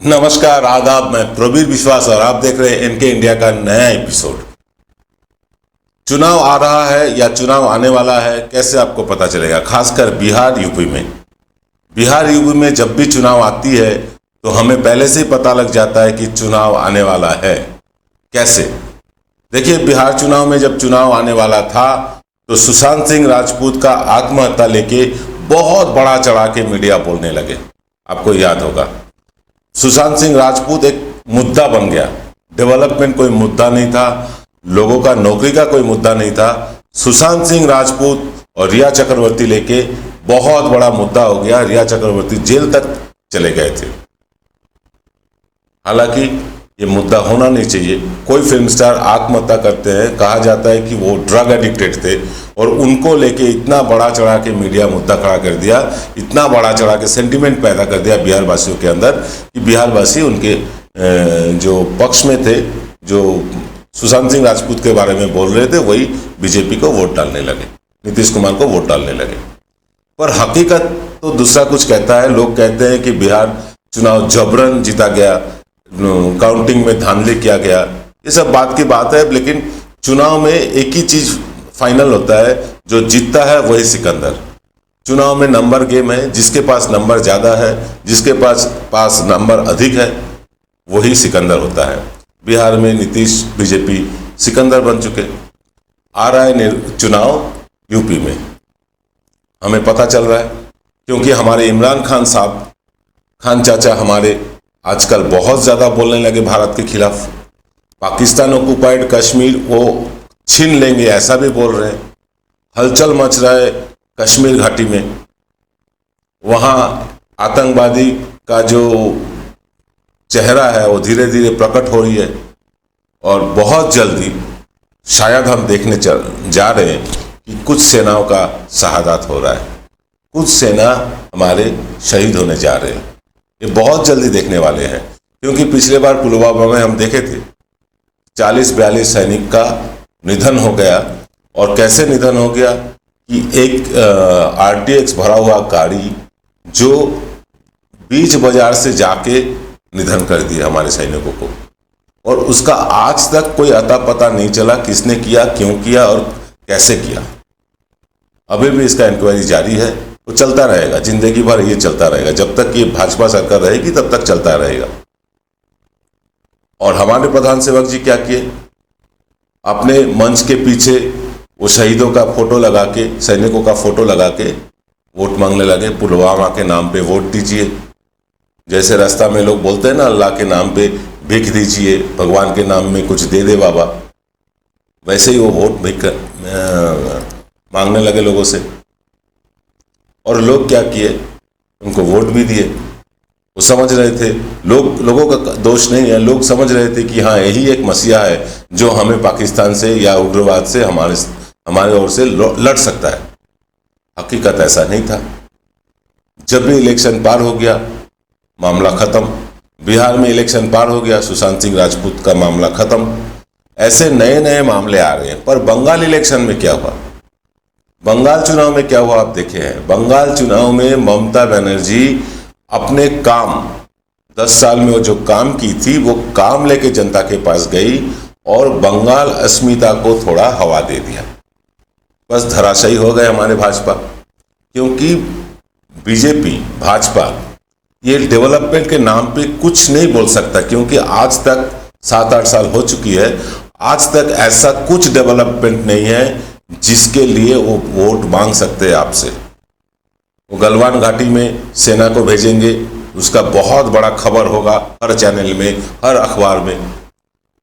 नमस्कार, आदाब। मैं प्रवीर विश्वास और आप देख रहे हैं एनके इंडिया का नया एपिसोड। चुनाव आ रहा है या चुनाव आने वाला है, कैसे आपको पता चलेगा? खासकर बिहार यूपी में। बिहार यूपी में जब भी चुनाव आती है तो हमें पहले से ही पता लग जाता है कि चुनाव आने वाला है। कैसे? देखिए, बिहार चुनाव में जब चुनाव आने वाला था तो सुशांत सिंह राजपूत का आत्महत्या लेके बहुत बड़ा चढ़ा के मीडिया बोलने लगे। आपको याद होगा, सुशांत सिंह राजपूत एक मुद्दा बन गया। डेवलपमेंट कोई मुद्दा नहीं था, लोगों का नौकरी का कोई मुद्दा नहीं था। सुशांत सिंह राजपूत और रिया चक्रवर्ती लेके बहुत बड़ा मुद्दा हो गया। रिया चक्रवर्ती जेल तक चले गए थे। हालांकि ये मुद्दा होना नहीं चाहिए। कोई फिल्म स्टार आत्महत्या करते हैं, कहा जाता है कि वो ड्रग एडिक्टेड थे और उनको लेके इतना बड़ा चढ़ा के मीडिया मुद्दा खड़ा कर दिया, इतना बड़ा चढ़ा के सेंटिमेंट पैदा कर दिया बिहार वासियों के अंदर कि बिहार वासी उनके जो पक्ष में थे, जो सुशांत सिंह राजपूत के बारे में बोल रहे थे, वही बीजेपी को वोट डालने लगे, नीतीश कुमार को वोट डालने लगे। पर हकीकत तो दूसरा कुछ कहता है। लोग कहते हैं कि बिहार चुनाव जबरन जीता गया, काउंटिंग में धांधली किया गया। ये सब बात की बात है, लेकिन चुनाव में एक ही चीज फाइनल होता है, जो जीतता है वही सिकंदर। चुनाव में नंबर गेम है। जिसके पास नंबर ज्यादा है, जिसके पास नंबर अधिक है, वही सिकंदर होता है। बिहार में नीतीश बीजेपी सिकंदर बन चुके। आ रहा है चुनाव यूपी में, हमें पता चल रहा है, क्योंकि हमारे इमरान खान साहब, खान चाचा हमारे आजकल बहुत ज़्यादा बोलने लगे भारत के खिलाफ। पाकिस्तान ऑक्युपाइड कश्मीर वो छीन लेंगे, ऐसा भी बोल रहे हैं। हलचल मच रहा है कश्मीर घाटी में। वहाँ आतंकवादी का जो चेहरा है वो धीरे धीरे प्रकट हो रही है और बहुत जल्दी शायद हम देखने जा रहे हैं कि कुछ सेनाओं का शहादत हो रहा है, कुछ सेना हमारे शहीद होने जा रहे हैं। ये बहुत जल्दी देखने वाले हैं, क्योंकि पिछले बार पुलवामा में हम देखे थे 40-42 सैनिक का निधन हो गया। और कैसे निधन हो गया कि एक RTX भरा हुआ गाड़ी जो बीच बाजार से जाके निधन कर दिया हमारे सैनिकों को, और उसका आज तक कोई अता पता नहीं चला किसने किया, क्यों किया और कैसे किया। अभी भी इसका इंक्वायरी जारी है, वो चलता रहेगा, जिंदगी भर ये चलता रहेगा। जब तक ये भाजपा सरकार रहेगी तब तक चलता रहेगा। और हमारे प्रधान सेवक जी क्या किए? अपने मंच के पीछे वो शहीदों का फोटो लगा के, सैनिकों का फोटो लगा के वोट मांगने लगे। पुलवामा के नाम पे वोट दीजिए। जैसे रास्ता में लोग बोलते हैं ना, अल्लाह के नाम पे भीख दीजिए, भगवान के नाम में कुछ दे दे बाबा, वैसे ही वो वोट भीख मांगने लगे लोगों से। और लोग क्या किए? उनको वोट भी दिए। वो समझ रहे थे, लोगों का दोष नहीं है, लोग समझ रहे थे कि हाँ, यही एक मसीहा है जो हमें पाकिस्तान से या उग्रवाद से हमारे ओर से लड़ सकता है। हकीकत ऐसा नहीं था। जब भी इलेक्शन पार हो गया, मामला खत्म। बिहार में इलेक्शन पार हो गया, सुशांत सिंह राजपूत का मामला खत्म। ऐसे नए नए मामले आ रहे हैं। पर बंगाल इलेक्शन में क्या हुआ? बंगाल चुनाव में क्या हुआ आप देखे हैं? बंगाल चुनाव में ममता बनर्जी अपने काम, 10 साल में वो जो काम की थी, वो काम लेके जनता के पास गई और बंगाल अस्मिता को थोड़ा हवा दे दिया। बस धराशायी हो गए हमारे भाजपा, क्योंकि बीजेपी, भाजपा ये डेवलपमेंट के नाम पे कुछ नहीं बोल सकता, क्योंकि आज तक 7-8 साल हो चुकी है, आज तक ऐसा कुछ डेवलपमेंट नहीं है जिसके लिए वो वोट मांग सकते हैं आपसे। वो गलवान घाटी में सेना को भेजेंगे, उसका बहुत बड़ा खबर होगा हर चैनल में, हर अखबार में।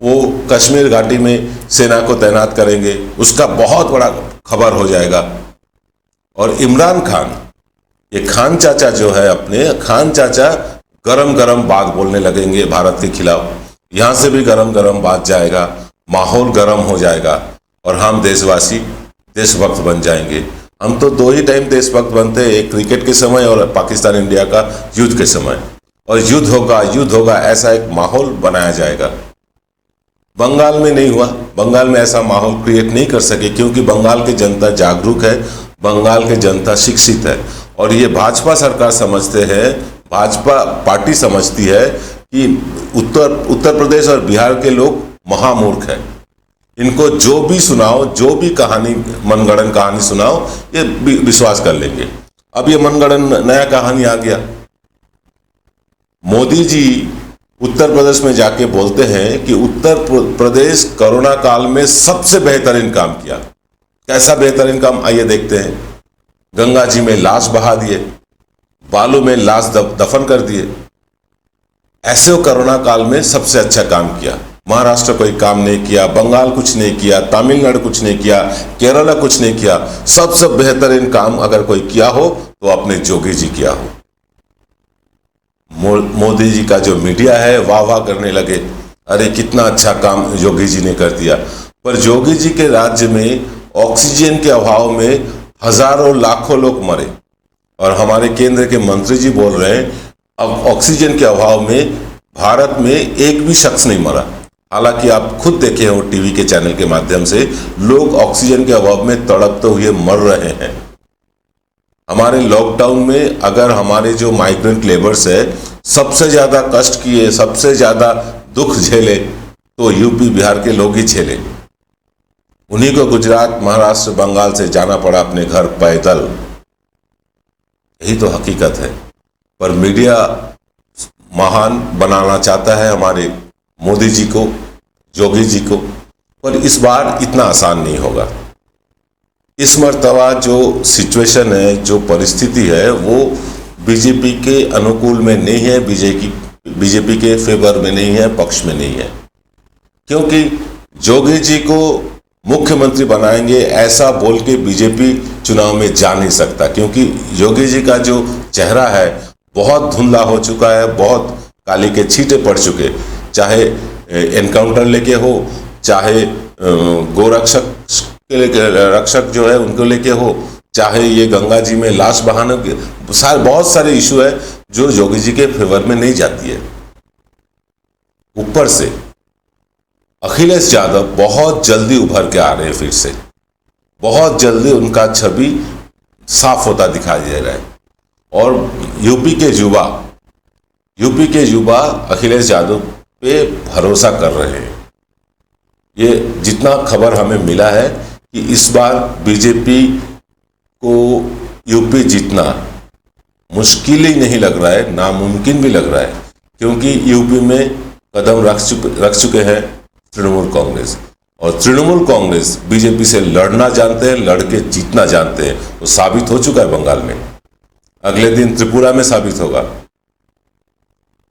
वो कश्मीर घाटी में सेना को तैनात करेंगे, उसका बहुत बड़ा खबर हो जाएगा। और इमरान खान, ये खान चाचा जो है, अपने खान चाचा गरम गरम बात बोलने लगेंगे भारत के खिलाफ। यहाँ से भी गरम गरम बात जाएगा, माहौल गरम हो जाएगा और हम देशवासी देशभक्त बन जाएंगे। हम तो 2 ही टाइम देशभक्त बनते हैं, एक क्रिकेट के समय और पाकिस्तान इंडिया का युद्ध के समय। और युद्ध होगा, ऐसा एक माहौल बनाया जाएगा। बंगाल में नहीं हुआ, बंगाल में ऐसा माहौल क्रिएट नहीं कर सके, क्योंकि बंगाल की जनता जागरूक है, बंगाल की जनता शिक्षित है। और ये भाजपा सरकार समझते हैं, भाजपा पार्टी समझती है कि उत्तर प्रदेश और बिहार के लोग महामूर्ख हैं। इनको जो भी सुनाओ, जो भी कहानी, मनगढ़ंत कहानी सुनाओ, ये विश्वास कर लेंगे। अब ये मनगढ़ंत नया कहानी आ गया। मोदी जी उत्तर प्रदेश में जाके बोलते हैं कि उत्तर प्रदेश कोरोना काल में सबसे बेहतरीन काम किया। कैसा बेहतरीन काम, आइए देखते हैं। गंगा जी में लाश बहा दिए, बालू में लाश दफन कर दिए। ऐसे कोरोना काल में सबसे अच्छा काम किया। महाराष्ट्र कोई काम नहीं किया, बंगाल कुछ नहीं किया, तमिलनाडु कुछ नहीं किया, केरला कुछ नहीं किया। सबसे बेहतरीन काम अगर कोई किया हो तो अपने योगी जी किया हो। मोदी जी का जो मीडिया है वाह वाह करने लगे, अरे कितना अच्छा काम योगी जी ने कर दिया। पर योगी जी के राज्य में ऑक्सीजन के अभाव में हजारों लाखों लोग मरे, और हमारे केंद्र के मंत्री जी बोल रहे हैं अब ऑक्सीजन के अभाव में भारत में एक भी शख्स नहीं मरा। हालांकि आप खुद देखे हो टीवी के चैनल के माध्यम से, लोग ऑक्सीजन के अभाव में तड़पते हुए मर रहे हैं। हमारे लॉकडाउन में अगर हमारे जो माइग्रेंट लेबर्स है सबसे ज्यादा कष्ट किए, सबसे ज्यादा दुख झेले, तो यूपी बिहार के लोग ही झेले। उन्हीं को गुजरात, महाराष्ट्र, बंगाल से जाना पड़ा अपने घर पैदल। यही तो हकीकत है। पर मीडिया महान बनाना चाहता है हमारे मोदी जी को, योगी जी को, पर इस बार इतना आसान नहीं होगा। इस मर्तबा जो सिचुएशन है, जो परिस्थिति है, वो बीजेपी के अनुकूल में नहीं है, बीजेपी के फेवर में नहीं है, पक्ष में नहीं है। क्योंकि योगी जी को मुख्यमंत्री बनाएंगे ऐसा बोल के बीजेपी चुनाव में जा नहीं सकता, क्योंकि योगी जी का जो चेहरा है बहुत धुंधला हो चुका है, बहुत काली के छींटे पड़ चुके। चाहे एनकाउंटर लेके हो, चाहे गोरक्षक रक्षक जो है उनको लेके हो, चाहे ये गंगा जी में लाश बहाने के, बहुत सारे इशू है जो योगी जी के फेवर में नहीं जाती है। ऊपर से अखिलेश यादव बहुत जल्दी उभर के आ रहे हैं, फिर से बहुत जल्दी उनका छवि साफ होता दिखाई दे रहा है। और यूपी के युवा अखिलेश यादव पे भरोसा कर रहे हैं। ये जितना खबर हमें मिला है कि इस बार बीजेपी को यूपी जीतना मुश्किल ही नहीं लग रहा है, नामुमकिन भी लग रहा है, क्योंकि यूपी में कदम रख चुके हैं तृणमूल कांग्रेस, और तृणमूल कांग्रेस बीजेपी से लड़ना जानते हैं, लड़के जीतना जानते हैं। वो साबित हो चुका है बंगाल में, अगले दिन त्रिपुरा में साबित होगा।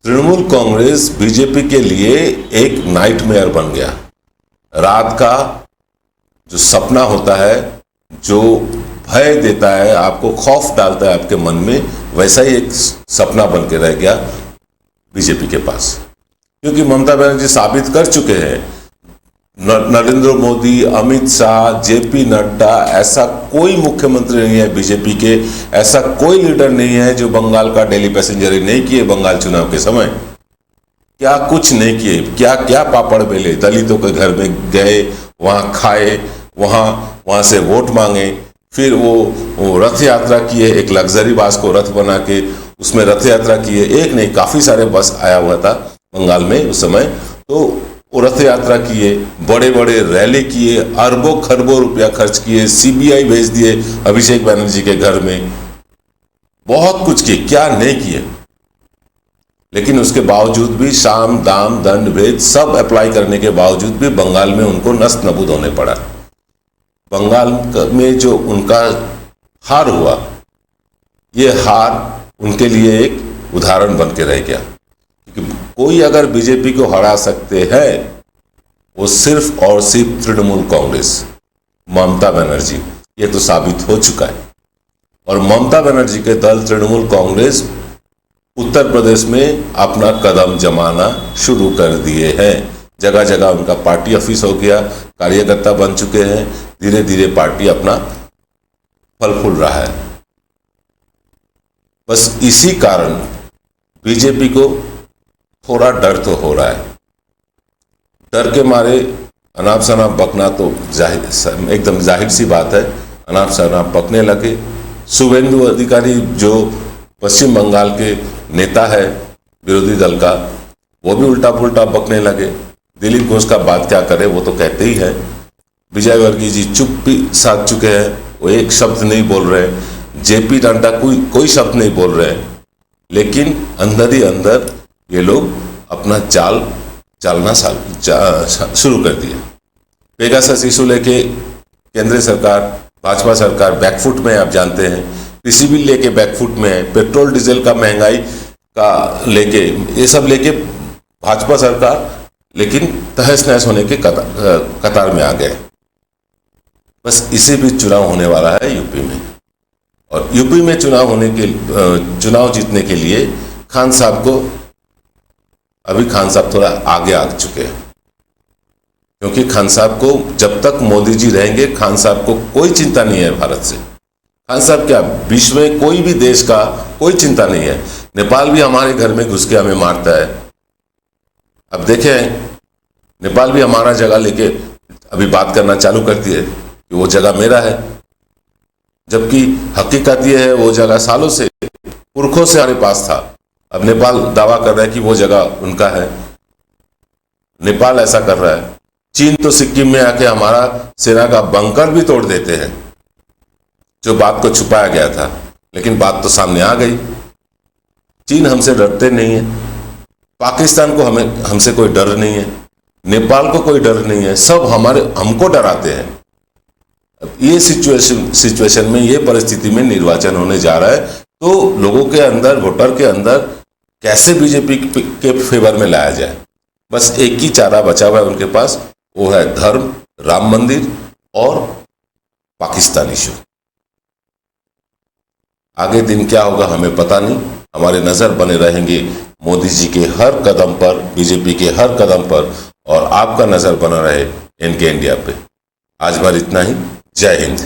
तृणमूल कांग्रेस बीजेपी के लिए एक नाइटमेयर बन गया। रात का जो सपना होता है, जो भय देता है, आपको खौफ डालता है आपके मन में, वैसा ही एक सपना बन के रह गया बीजेपी के पास। क्योंकि ममता बनर्जी साबित कर चुके हैं, नरेंद्र मोदी, अमित शाह, जेपी नड्डा, ऐसा कोई मुख्यमंत्री नहीं है बीजेपी के, ऐसा कोई लीडर नहीं है जो बंगाल का डेली पैसेंजर नहीं किए बंगाल चुनाव के समय। क्या कुछ नहीं किए, क्या क्या पापड़ बेले, दलितों के घर में गए, वहाँ खाए, वहाँ से वोट मांगे, फिर वो रथ यात्रा किए, एक लग्जरी बस को रथ बना के उसमें रथ यात्रा किए। एक नहीं, काफ़ी सारे बस आया हुआ था बंगाल में उस समय, तो वो रथ यात्रा किए, बड़े बड़े रैली किए, अरबों खरबों रुपया खर्च किए, सीबीआई भेज दिए अभिषेक बनर्जी के घर में, बहुत कुछ किए, क्या नहीं किए। लेकिन उसके बावजूद भी साम दाम दंड भेद सब अप्लाई करने के बावजूद भी बंगाल में उनको नस्त नबूद होने पड़ा। बंगाल में जो उनका हार हुआ, ये हार उनके लिए एक उदाहरण बन के रह गया। क्योंकि कोई अगर बीजेपी को हरा सकते हैं, वो सिर्फ और सिर्फ तृणमूल कांग्रेस, ममता बनर्जी, ये तो साबित हो चुका है। और ममता बनर्जी के दल तृणमूल कांग्रेस उत्तर प्रदेश में अपना कदम जमाना शुरू कर दिए हैं। जगह जगह उनका पार्टी ऑफिस हो गया, कार्यकर्ता बन चुके हैं, धीरे धीरे पार्टी अपना फल फूल रहा है। बस इसी कारण बीजेपी को थोड़ा डर तो हो रहा है। डर के मारे अनाप शनाप बकना तो एकदम जाहिर सी बात है, अनाप शनाप बकने लगे। शुभेंदु अधिकारी जो पश्चिम बंगाल के नेता है विरोधी दल का, वो भी उल्टा पुल्टा बकने लगे। दिलीप घोष का बात क्या करे, वो तो कहते ही है। विजय वर्गीय जी चुप भी साध चुके हैं, वो एक शब्द नहीं बोल रहे। जेपी नड्डा कोई शब्द नहीं बोल रहे, लेकिन अंदर ही अंदर ये लोग अपना चालना शुरू कर दिए। पेगासस इशू लेके केंद्र सरकार, भाजपा सरकार बैकफुट में, आप जानते हैं। कृषि बिल लेके बैकफुट में है, पेट्रोल डीजल का महंगाई का लेके, ये सब लेके भाजपा सरकार लेकिन तहस नहस होने के कतार में आ गए। बस इसी बीच चुनाव होने वाला है यूपी में, और यूपी में चुनाव जीतने के लिए खान साहब थोड़ा आगे आ चुके हैं, क्योंकि खान साहब को जब तक मोदी जी रहेंगे, खान साहब को कोई चिंता नहीं है भारत से। खान साहब क्या, विश्व में कोई भी देश का कोई चिंता नहीं है। नेपाल भी हमारे घर में घुस के हमें मारता है। अब देखें, नेपाल भी हमारा जगह लेके अभी बात करना चालू करती है कि वो जगह मेरा है, जबकि हकीकत ये है वो जगह सालों से, पुरखों से हमारे पास था। अब नेपाल दावा कर रहा है कि वो जगह उनका है। नेपाल ऐसा कर रहा है। चीन तो सिक्किम में आके हमारा सेना का बंकर भी तोड़ देते हैं, जो बात को छुपाया गया था, लेकिन बात तो सामने आ गई। चीन हमसे डरते नहीं है, पाकिस्तान को हमसे कोई डर नहीं है, नेपाल को कोई डर नहीं है, सब हमको डराते हैं। ये सिचुएशन में, ये परिस्थिति में निर्वाचन होने जा रहा है, तो लोगों के अंदर, वोटर के अंदर कैसे बीजेपी के फेवर में लाया जाए, बस एक ही चारा बचा हुआ है उनके पास, वो है धर्म, राम मंदिर और पाकिस्तान इशू। आगे दिन क्या होगा हमें पता नहीं। हमारे नजर बने रहेंगे मोदी जी के हर कदम पर, बीजेपी के हर कदम पर, और आपका नजर बना रहे इनके इंडिया पे। आज भर इतना ही। जय हिंद।